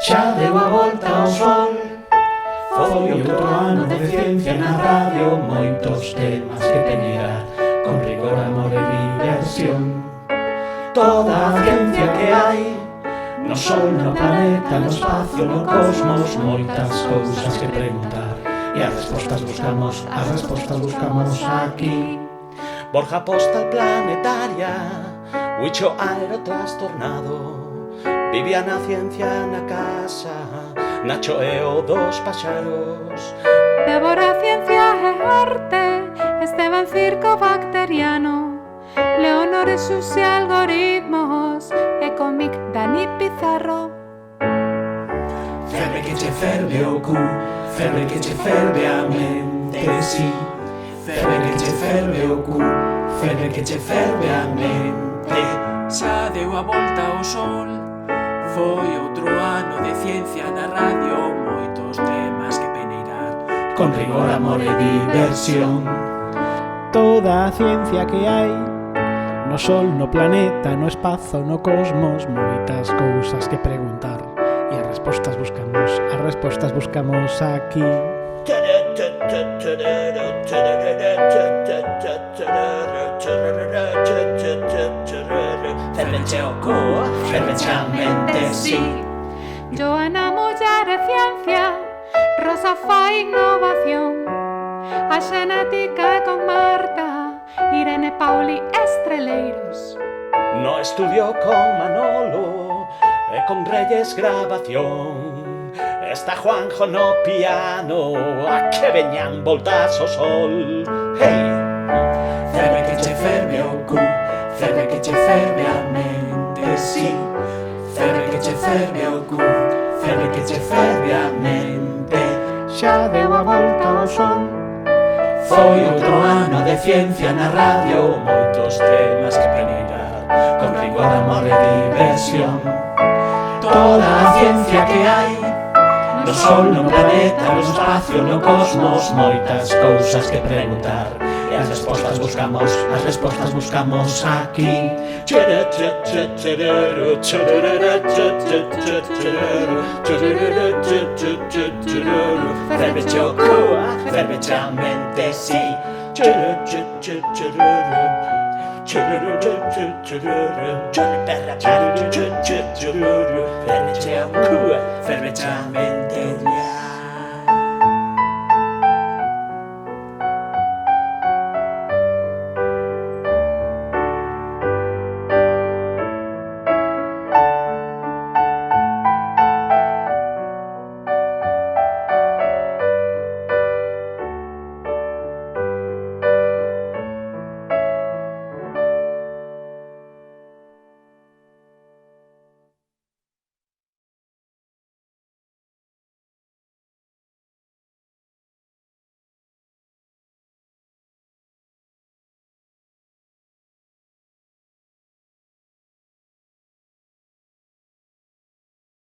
Xa deu a volta ao sol. Foi outro ano de ciencia na radio, moitos temas que teñera, con rigor, amor e diversión. Toda a ciencia que hai, no sol, no planeta, no espacio, no cosmos, moitas cousas que preguntar. E as respostas buscamos aquí. Borja Postal Planetaria, Huicho aerotrastornado, Viviana Ciencia na casa, Nacho e o dos paxaros. Débora Ciencia e arte, Esteban Circo bacteriano, Leonor e Xuxe algoritmos, e cómic Dani Pizarro. Ferve que che ferve o cu, ferve que che ferve a mente, sí. Ferve que che ferve o cu, ferve que che ferve a mente. Xa deu a volta ao sol. Foi outro ano de ciencia na radio, moitos temas que peneirar, Con rigor, amor e diversión. Toda a ciencia que hai, no sol, no planeta, no espazo, no cosmos, moitas cousas que preguntar. E as respostas buscamos aquí. Ferveche o cu, ferveche a mente, sí. Joana Muller e ciencia, Rosa fai innovación, a xenética é con Marta, Irene Pauli Estreleiros. No estudio con Manolo e con Reyes grabación. Está Juanjo no piano, a que veñan voltas ao sol. Hey! Ferve que che ferve o cu, ferve que che ferve a mente, sí. Ferve que che ferve o cu, ferve que che ferve a mente. Xa deu a volta ao sol. Foi outro ano de ciencia na radio, moitos temas que peneirar, con rigor, amor e diversión. Toda a ciencia que hai, no sol, no planeta, no espacio, no cosmos, moitas cousas que preguntar. E as respostas buscamos aquí. Ferveche o cua, ferveche a mente, sí. Ferveche o cua, ferveche a mente,